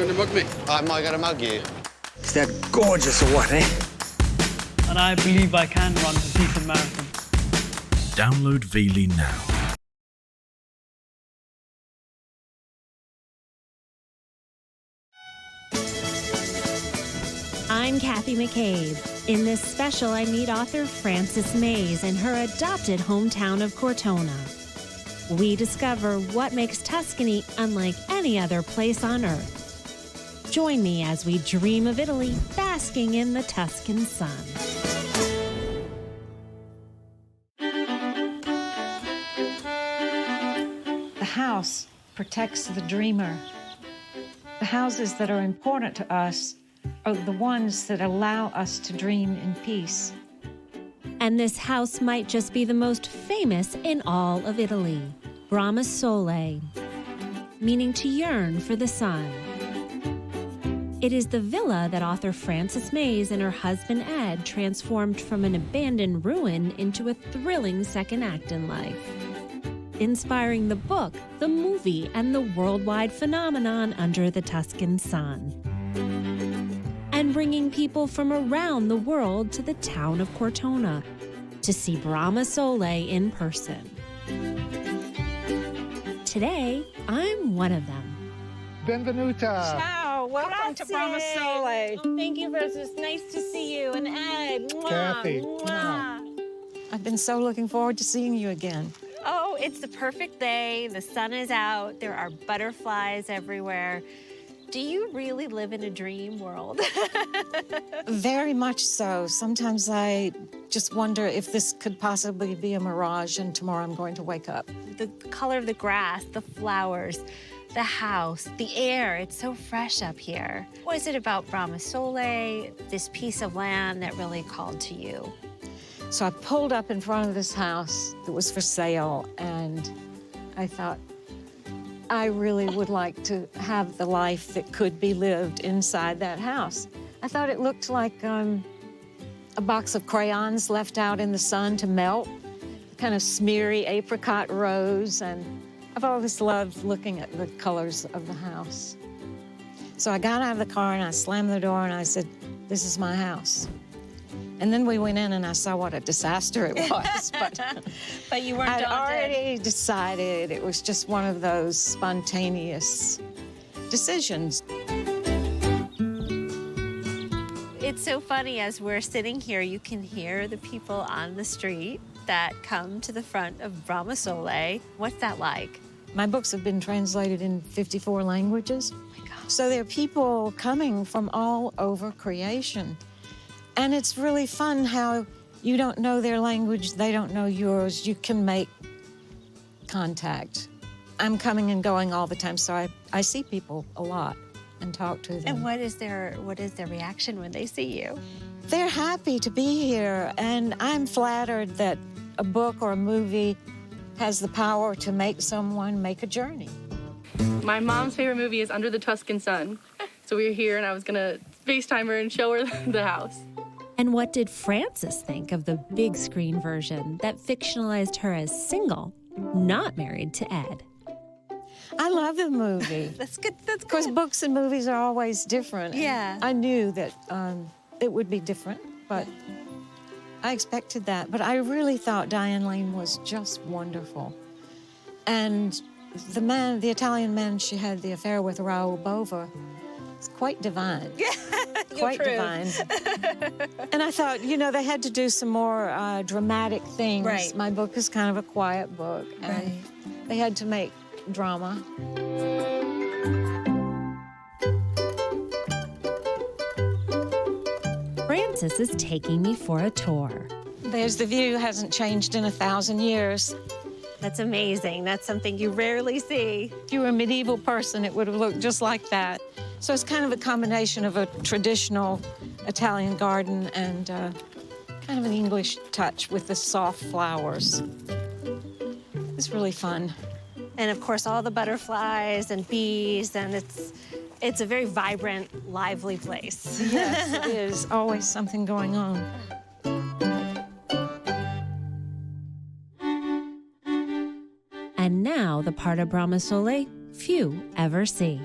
going to mug me? Am I going to mug you? Is that gorgeous or what, eh? And I believe I can run a decent marathon. Download Veely now. I'm Kathy McCabe. In this special, I meet author Frances Mays in her adopted hometown of Cortona. We discover what makes Tuscany unlike any other place on earth. Join me as we dream of Italy, basking in the Tuscan sun. The house protects the dreamer. The houses that are important to us are the ones that allow us to dream in peace. And this house might just be the most famous in all of Italy, Brama Sole, meaning to yearn for the sun. It is the villa that author Frances Mays and her husband Ed transformed from an abandoned ruin into a thrilling second act in life, inspiring the book, the movie, and the worldwide phenomenon Under the Tuscan Sun, and bringing people from around the world to the town of Cortona to see Brama Sole in person. Today, I'm one of them. Benvenuta. Ciao, welcome to Brama Sole. Oh, thank you, Rose. It's nice to see you. And Ed. Mwah, Kathy. mwah. I've been so looking forward to seeing you again. Oh, it's the perfect day. The sun is out. There are butterflies everywhere. Do you really live in a dream world? Very much so. Sometimes I just wonder if this could possibly be a mirage and tomorrow I'm going to wake up. The color of the grass, the flowers, the house, the air, it's so fresh up here. What is it about Brama Sole, this piece of land that really called to you? So I pulled up in front of this house that was for sale, and I thought, I really would like to have the life that could be lived inside that house. I thought it looked like a box of crayons left out in the sun to melt, kind of smeary apricot rose, and I've always loved looking at the colors of the house. So I got out of the car and I slammed the door and I said, this is my house. And then we went in and I saw what a disaster it was. But you weren't I'd daunted. already decided it was just one of those spontaneous decisions. It's so funny, as we're sitting here, you can hear the people on the street that come to the front of Brama Sole. What's that like? My books have been translated in 54 languages. Oh my God. So there are people coming from all over creation. And it's really fun how you don't know their language, they don't know yours. You can make contact. I'm coming and going all the time, so I see people a lot and talk to them. And what is their reaction when they see you? They're happy to be here, and I'm flattered that a book or a movie has the power to make someone make a journey. My mom's favorite movie is Under the Tuscan Sun. So we were here, and I was gonna FaceTime her and show her the house. And what did Frances think of the big screen version that fictionalized her as single, not married to Ed? I love the movie. That's good. That's Of course, good. books and movies are always different. Yeah. I knew that it would be different, but I expected that. But I really thought Diane Lane was just wonderful. And the Italian man she had the affair with, Raoul Bova, is quite divine. Quite divine. And I thought, you know, they had to do some more dramatic things. Right. My book is kind of a quiet book. And they had to make drama. Frances is taking me for a tour. There's the view, hasn't changed in 1,000 years. That's amazing. That's something you rarely see. If you were a medieval person, it would have looked just like that. So it's kind of a combination of a traditional Italian garden and kind of an English touch with the soft flowers. It's really fun. And of course, all the butterflies and bees, and it's a very vibrant, lively place. Yes, it is. Always something going on. And now the part of Brama Sole few ever see.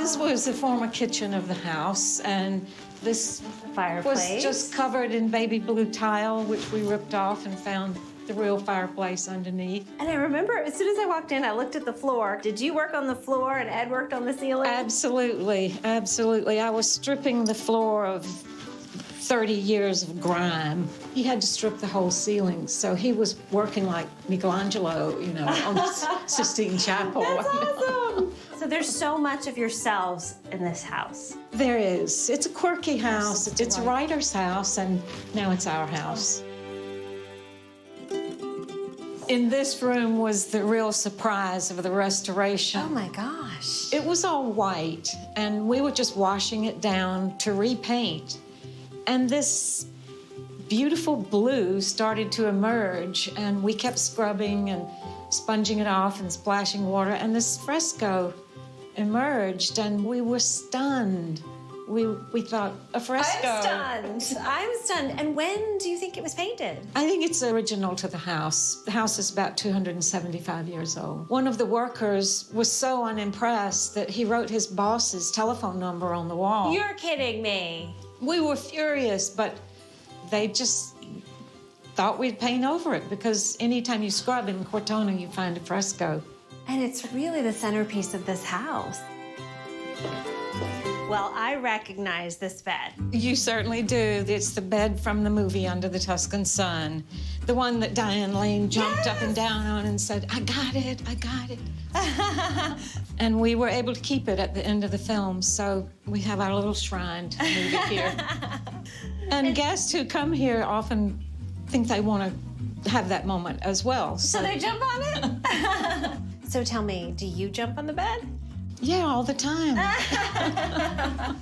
This was the former kitchen of the house, and this Fireplace. was just covered in baby blue tile, which we ripped off and found the real fireplace underneath. And I remember as soon as I walked in, I looked at the floor. Did you work on the floor and Ed worked on the ceiling? Absolutely, absolutely. I was stripping the floor of 30 years of grime. He had to strip the whole ceiling, so he was working like Michelangelo, you know, on the Sistine Chapel. That's awesome. So there's so much of yourselves in this house. There is. It's a quirky house. It's a writer's house, and now it's our house. In this room was the real surprise of the restoration. Oh my gosh. It was all white, and we were just washing it down to repaint. And this beautiful blue started to emerge, and we kept scrubbing and sponging it off and splashing water, and this fresco emerged, and we were stunned. We thought, a fresco. I'm stunned. And when do you think it was painted? I think it's original to the house. The house is about 275 years old. One of the workers was so unimpressed that he wrote his boss's telephone number on the wall. You're kidding me. We were furious, but they just thought we'd paint over it because anytime you scrub in Cortona, you find a fresco. And it's really the centerpiece of this house. Well, I recognize this bed. You certainly do. It's the bed from the movie Under the Tuscan Sun. The one that Diane Lane jumped up and down on and said, I got it, I got it. And we were able to keep it at the end of the film, so we have our little shrine to the movie here. And guests who come here often think they want to have that moment as well. So they jump on it? So tell me, do you jump on the bed? Yeah, all the time. How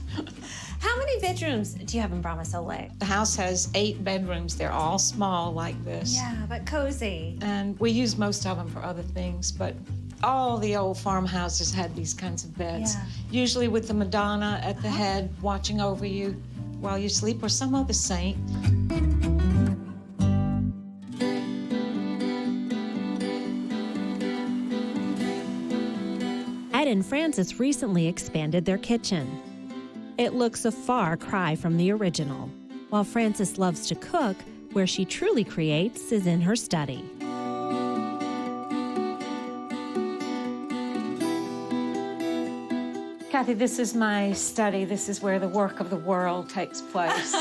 many bedrooms do you have in Brahma Soleil? The house has 8 bedrooms. They're all small like this. Yeah, but cozy. And we use most of them for other things, but all the old farmhouses had these kinds of beds. Yeah. Usually with the Madonna at the head watching over you while you sleep, or some other saint. Ed and Frances recently expanded their kitchen. It looks a far cry from the original. While Frances loves to cook, where she truly creates is in her study. Kathy, this is my study. This is where the work of the world takes place.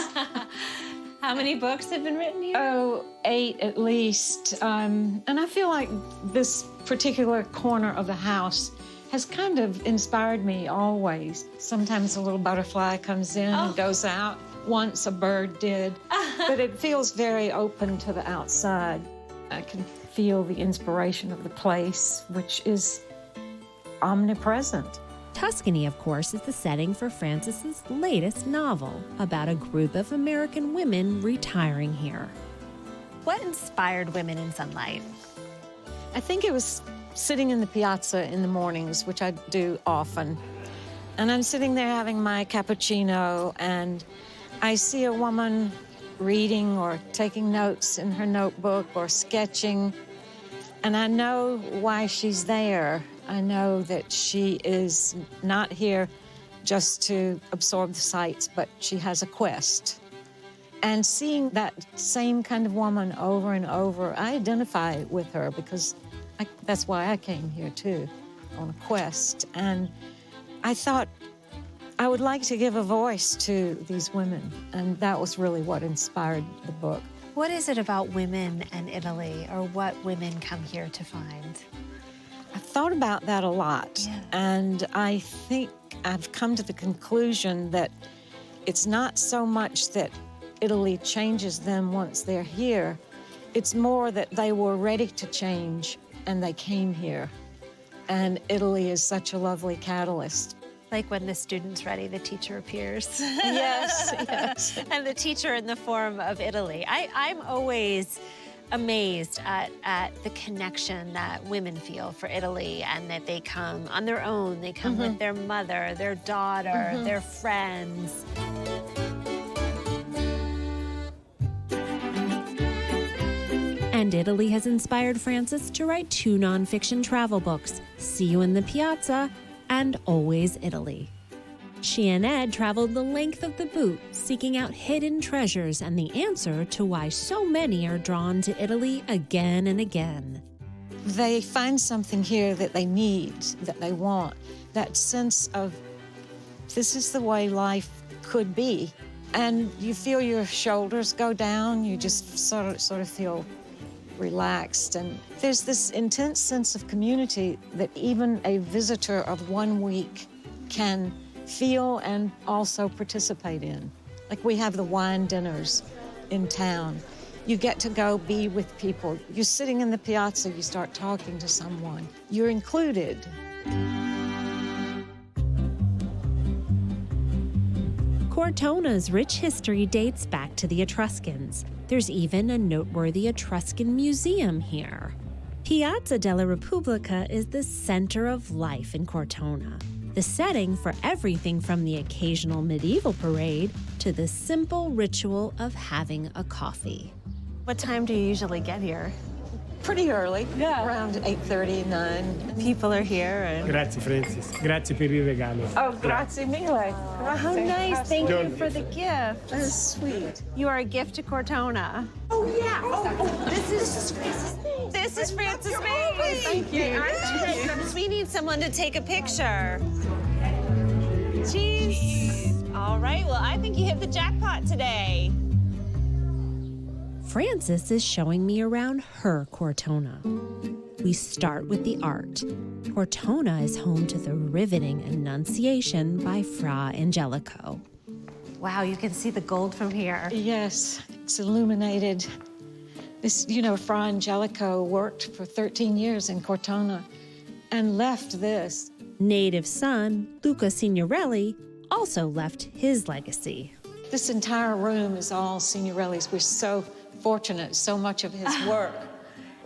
How many books have been written here? Oh, 8 at least. And I feel like this particular corner of the house has kind of inspired me always. Sometimes a little butterfly comes in and goes out. Once a bird did. But it feels very open to the outside. I can feel the inspiration of the place, which is omnipresent. Tuscany, of course, is the setting for Frances's latest novel about a group of American women retiring here. What inspired Women in Sunlight? I think it was sitting in the piazza in the mornings, which I do often. And I'm sitting there having my cappuccino, and I see a woman reading or taking notes in her notebook or sketching, and I know why she's there. I know that she is not here just to absorb the sights, but she has a quest. And seeing that same kind of woman over and over, I identify with her because that's why I came here too, on a quest. And I thought I would like to give a voice to these women, and that was really what inspired the book. What is it about women and Italy, or what women come here to find? I've thought about that a lot, Yeah. and I think I've come to the conclusion that it's not so much that Italy changes them once they're here, it's more that they were ready to change and they came here. And Italy is such a lovely catalyst. Like when the student's ready, the teacher appears. Yes, yes. And the teacher in the form of Italy. I'm always amazed at the connection that women feel for Italy, and that they come on their own. They come with their mother, their daughter, their friends. And Italy has inspired Frances to write 2 nonfiction travel books, See You in the Piazza and always Italy. She and Ed traveled the length of the boot, seeking out hidden treasures and the answer to why so many are drawn to Italy again and again. They find something here that they need, that they want, that sense of this is the way life could be. And you feel your shoulders go down, you just sort of feel relaxed. And there's this intense sense of community that even a visitor of 1 week can feel and also participate in. Like we have the wine dinners in town. You get to go be with people. You're sitting in the piazza, you start talking to someone. You're included. Cortona's rich history dates back to the Etruscans. There's even a noteworthy Etruscan museum here. Piazza della Repubblica is the center of life in Cortona, the setting for everything from the occasional medieval parade to the simple ritual of having a coffee. What time do you usually get here? Pretty early, around 8:30, 9. People are here and... Grazie Francis, grazie per il regalo. Oh, grazie mille. How nice. Thank you for the gift. That's sweet. You are a gift to Cortona. Oh, yeah. This is Francis May. Thank you. We need someone to take a picture. Cheese. All right, well, I think you hit the jackpot today. Frances is showing me around her Cortona. We start with the art. Cortona is home to the riveting Annunciation by Fra Angelico. Wow, you can see the gold from here. Yes, it's illuminated. This, Fra Angelico worked for 13 years in Cortona and left this. Native son, Luca Signorelli, also left his legacy. This entire room is all Signorelli's. We're so fortunate, so much of his work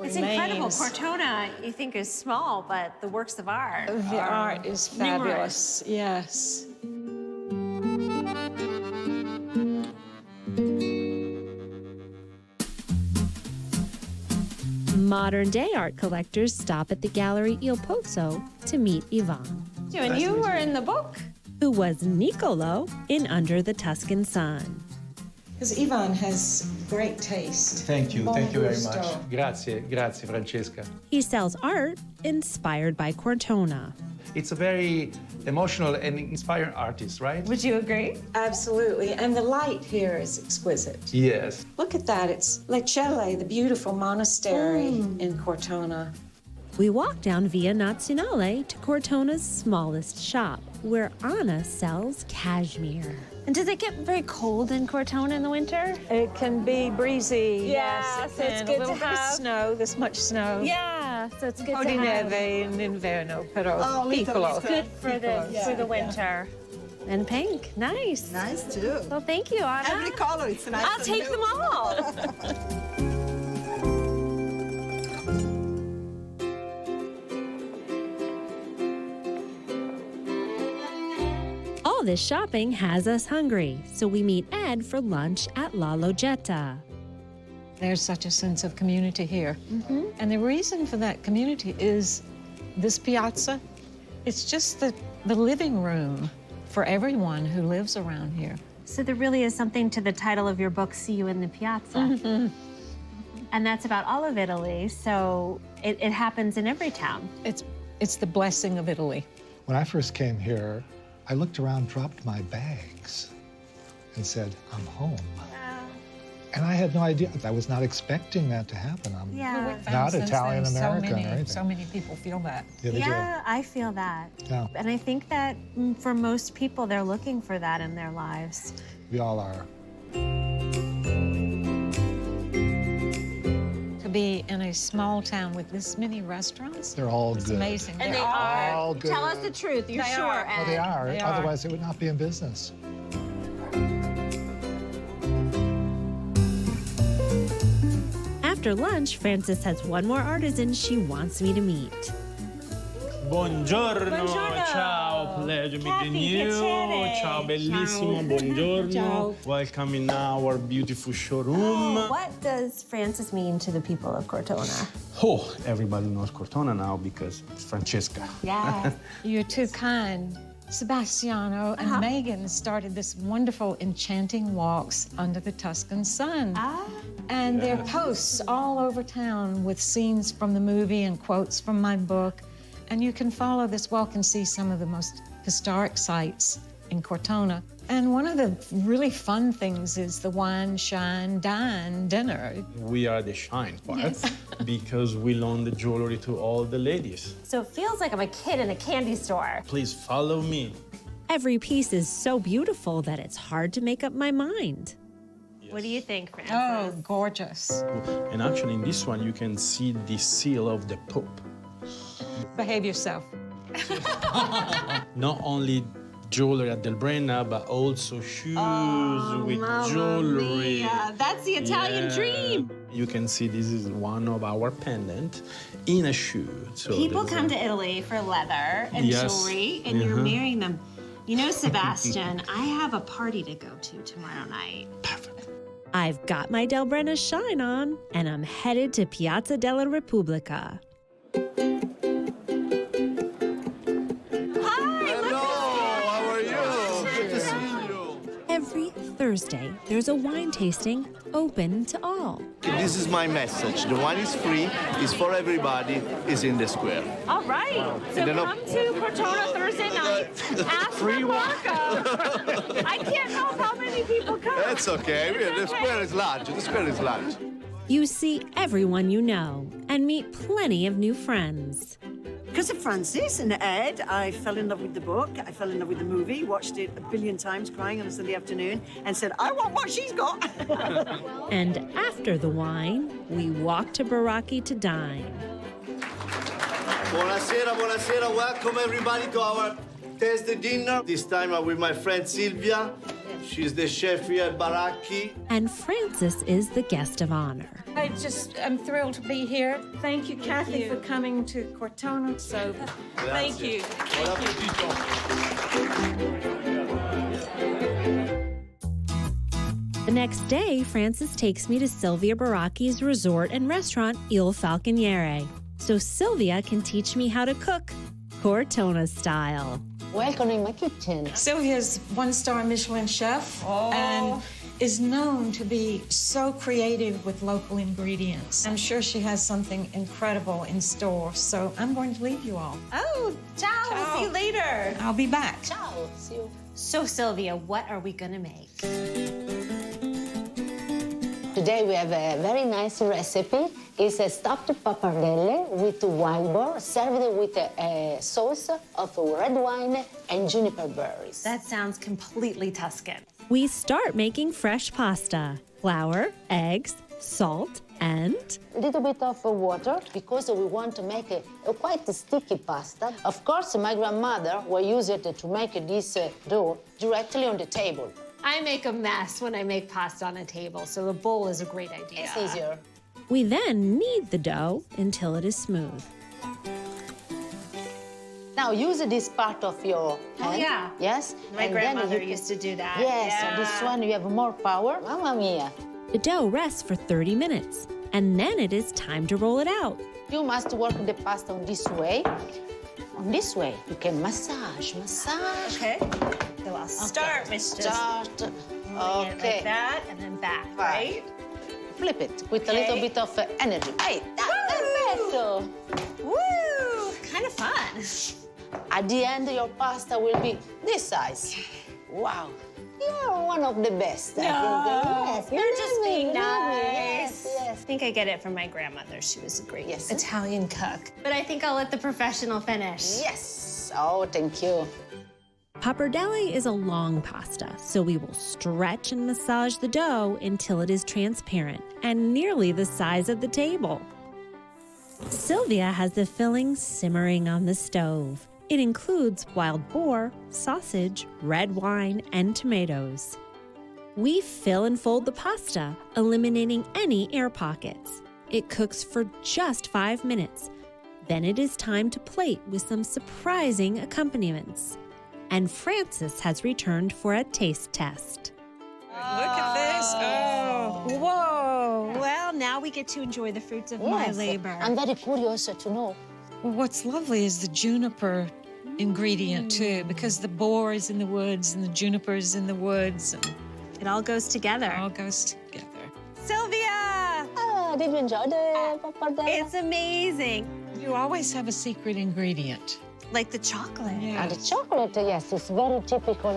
It's remains. incredible. Cortona, you think, is small, but the works of art. The art is fabulous, yes. Modern-day art collectors stop at the Gallery Il Pozzo to meet Ivan, And you were in the book. who was Niccolo in Under the Tuscan Sun. Because Ivan has great taste. Thank you very gusto. much. Grazie Francesca. He sells art inspired by Cortona. It's a very emotional and inspiring artist, right? Would you agree? Absolutely, and the light here is exquisite. Yes. Look at that, it's Le Celle, the beautiful monastery in Cortona. We walk down Via Nazionale to Cortona's smallest shop, where Anna sells cashmere. And does it get very cold in Cortona in the winter? It can be breezy. Yes, it it's can. good A little to bit of have. snow, this much snow. Yeah, so it's good Po to di have. neve in inverno, però piccolo. Good for the winter. And pink, nice. Nice too. Well, thank you, Anna. Every color, it's nice. I'll and take new. them all. All this shopping has us hungry, so we meet Ed for lunch at La Logetta. There's such a sense of community here. And the reason for that community is this piazza. It's just the living room for everyone who lives around here. So there really is something to the title of your book, See You in the Piazza. And that's about all of Italy, so it happens in every town. It's the blessing of Italy. When I first came here, I looked around, dropped my bags, and said, I'm home. And I had no idea. I was not expecting that to happen. I'm Yeah. not Italian-American or anything. So many people feel that. Yeah, they Yeah, I feel that. Yeah. And I think that for most people, they're looking for that in their lives. do. We all are. To be in a small town with this many restaurants, They're all it's good. amazing. And They're they are. all good. Tell us the truth. You're They sure, are. Oh, they are. They are. Otherwise, it would not be in business. After lunch, Frances has one more artisan she wants me to meet. Buongiorno, ciao. Ciao, pleasure meeting Kathy, you. piacere. Ciao, bellissimo, buongiorno. Ciao. Welcome in our beautiful showroom. What does Francis mean to the people of Cortona? Oh, everybody knows Cortona now because it's Francesca. Yes. You're too kind. Sebastiano and Megan started this wonderful enchanting walks under the Tuscan sun. And there are posts all over town with scenes from the movie and quotes from my book. And you can follow this walk and see some of the most historic sites in Cortona. And one of the really fun things is the wine, shine, dine dinner. We are the shine part because we loan the jewelry to all the ladies. So it feels like I'm a kid in a candy store. Please follow me. Every piece is so beautiful that it's hard to make up my mind. What do you think, Francis? Oh, gorgeous. And actually, in this one, you can see the seal of the Pope. Behave yourself. Not only jewelry at Del Brenna, but also shoes with jewelry. That's the Italian dream. You can see this is one of our pendant in a shoe. So People there's come to Italy for leather and Yes. jewelry, and you're marrying them. You know, Sebastian, I have a party to go to tomorrow night. Perfect. I've got my Del Brenna shine on, and I'm headed to Piazza della Repubblica. Every Thursday, there's a wine tasting open to all. This is my message. The wine is free, it's for everybody, it's in the square. All right. So come to Cortona Thursday night. Ask for Marco. I can't help how many people come. That's okay. The square is large. The square is large. You see everyone you know and meet plenty of new friends. Because of Francis and Ed, I fell in love with the book. I fell in love with the movie, watched it a billion times crying on a Sunday afternoon, and said, I want what she's got. And after the wine, we walk to Baracchi to dine. Buonasera, buonasera. Welcome everybody to our Thursday dinner. This time I'm with my friend Silvia. She's the chef here at Baracchi. And Francis is the guest of honor. I'm thrilled to be here. Thank you, Kathy, for coming to Cortona. So, thank you. The next day, Francis takes me to Silvia Baracchi's resort and restaurant, Il Falconiere, so Silvia can teach me how to cook Cortona style. Welcome in my kitchen. Sylvia's one-star Michelin chef and is known to be so creative with local ingredients. I'm sure she has something incredible in store, so I'm going to leave you all. Oh, ciao. We'll see you later. I'll be back. Ciao. See you. So, Sylvia, what are we going to make? Today we have a very nice recipe. It's a stuffed pappardelle with wild boar, served with a sauce of red wine and juniper berries. That sounds completely Tuscan. We start making fresh pasta. Flour, eggs, salt, and A little bit of water because we want to make a quite sticky pasta. Of course, my grandmother will use it to make this dough directly on the table. I make a mess when I make pasta on a table, so the bowl is a great idea. It's easier. we then knead the dough until it is smooth. Now use this part of your hand. Oh, yeah. Yes. My and grandmother then you used to do that. Yes, Yeah. this one you have more power. Mamma mia. The dough rests for 30 minutes, and then it is time to roll it out. You must work the pasta on this way. On this way, you can massage. Okay. So I'll start with just Start. moving it like that and then back, right? Flip it with a little bit of energy. Hey, perfecto. Woo! Kind of fun. At the end, your pasta will be this size. Wow. You're one of the best. I think. Yes, You're just believe me, being believe me. nice. Yes, I think I get it from my grandmother. She was a great Yes. Italian cook. But I think I'll let the professional finish. Yes. Oh, thank you. Pappardelle is a long pasta, so we will stretch and massage the dough until it is transparent and nearly the size of the table. Sylvia has the filling simmering on the stove. It includes wild boar, sausage, red wine, and tomatoes. We fill and fold the pasta, eliminating any air pockets. It cooks for just 5 minutes. Then it is time to plate with some surprising accompaniments. and Frances has returned for a taste test. Look at this. Oh, whoa. Well, now we get to enjoy the fruits of my Yes, labor. I'm very curious to know. Well, what's lovely is the juniper ingredient, too, because the boar is in the woods and the juniper is in the woods. And It all goes together. it all goes together. Sylvia! Ah, did you enjoy the pappardelle? It's amazing. You always have a secret ingredient. Like the chocolate. And the chocolate, yes, it's very typical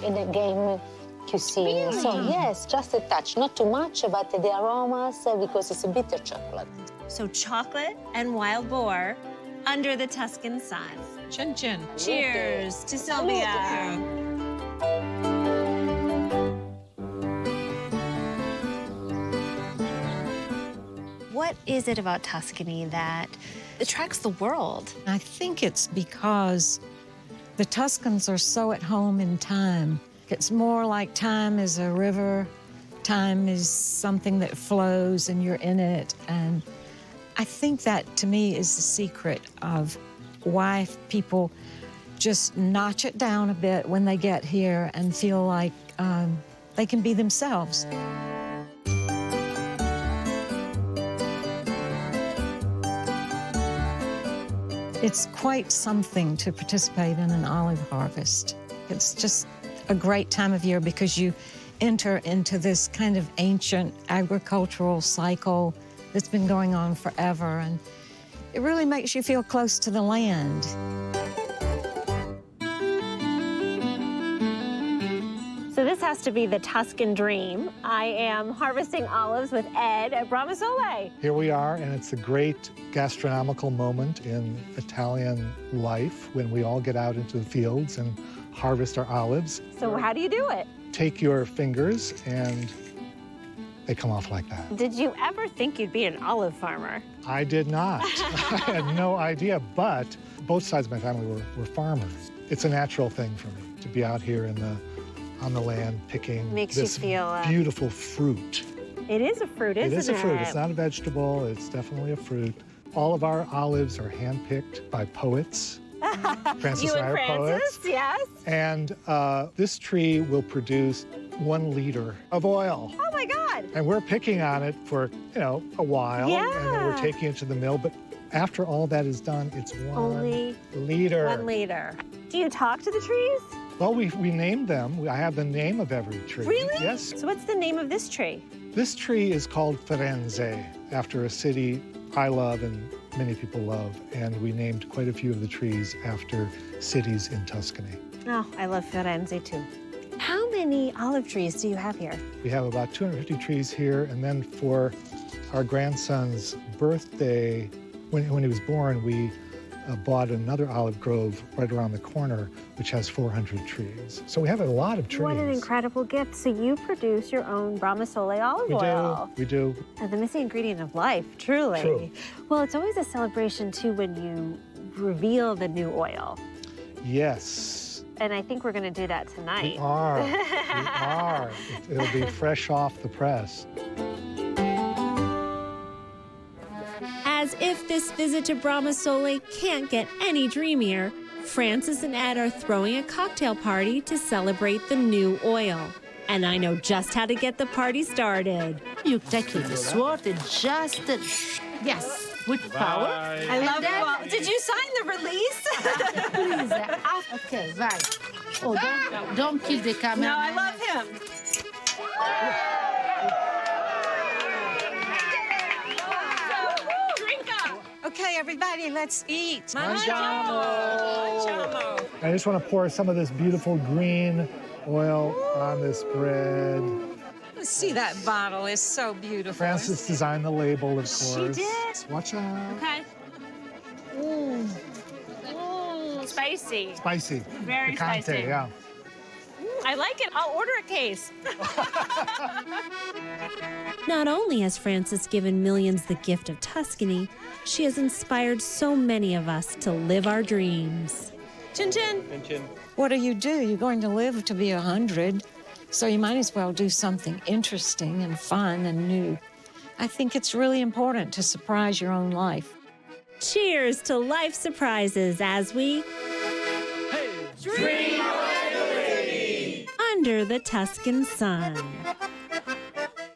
in a game cuisine. Really? So yes, just a touch, not too much, but the aromas because it's a bitter chocolate. So chocolate and wild boar under the Tuscan sun. Chin chin. Cheers to Sylvia. What is it about Tuscany that attracts the world? I think it's because the Tuscans are so at home in time. It's more like time is a river, time is something that flows and you're in it. And I think that, to me, is the secret of why people just notch it down a bit when they get here and feel like they can be themselves. It's quite something to participate in an olive harvest. It's just a great time of year because you enter into this kind of ancient agricultural cycle that's been going on forever, and it really makes you feel close to the land. So this has to be the Tuscan dream. I am harvesting olives with Ed at Brama Sole. Here we are, and it's a great gastronomical moment in Italian life when we all get out into the fields and harvest our olives. So how do you do it? Take your fingers, and they come off like that. Did you ever think you'd be an olive farmer? I did not. I had no idea, but both sides of my family were farmers. It's a natural thing for me to be out here on the land picking Makes you this feel, beautiful fruit. It is a fruit, isn't it? It is a fruit. It's not a vegetable. It's definitely a fruit. All of our olives are handpicked by poets. Frances You and I and are Frances, poets. yes. And this tree will produce 1 liter of oil. Oh my God. And we're picking on it for, a while. And then we're Yeah. taking it to the mill. But after all that is done, it's 1 Only liter. 1 liter. Do you talk to the trees? Well, we named them. I have the name of every tree. Really? Yes. So what's the name of this tree? This tree is called Firenze, after a city I love and many people love. And we named quite a few of the trees after cities in Tuscany. Oh, I love Firenze too. How many olive trees do you have here? We have about 250 trees here. And then for our grandson's birthday, when he was born, we bought another olive grove right around the corner, which has 400 trees. So we have a lot of trees. What an incredible gift. So you produce your own Brama Sole olive oil. We do. The missing ingredient of life, truly. True. Well, it's always a celebration too when you reveal the new oil. Yes. And I think we're going to do that tonight. We are. We are. It'll be fresh off the press. As if this visit to Brama Sole can't get any dreamier, Frances and Ed are throwing a cocktail party to celebrate the new oil. And I know just how to get the party started. You take the sword and just, yes, with power. I love it. Did you sign the release? Please, okay, right. Oh, don't kill the camera. No, I love him. Okay, everybody, let's eat. Mangiamo. I just want to pour some of this beautiful green oil on this bread. Let's see that bottle. It's so beautiful. Frances designed the label, of course. She did. Watch out. Okay. Spicy. Spicy. Very Picante, spicy. yeah. I like it. I'll order a case. Not only has Frances given millions the gift of Tuscany, she has inspired so many of us to live our dreams. Chin chin. Chin chin. What do? You're going to live to be 100, so you might as well do something interesting and fun and new. I think it's really important to surprise your own life. Cheers to life surprises as we Under the Tuscan sun.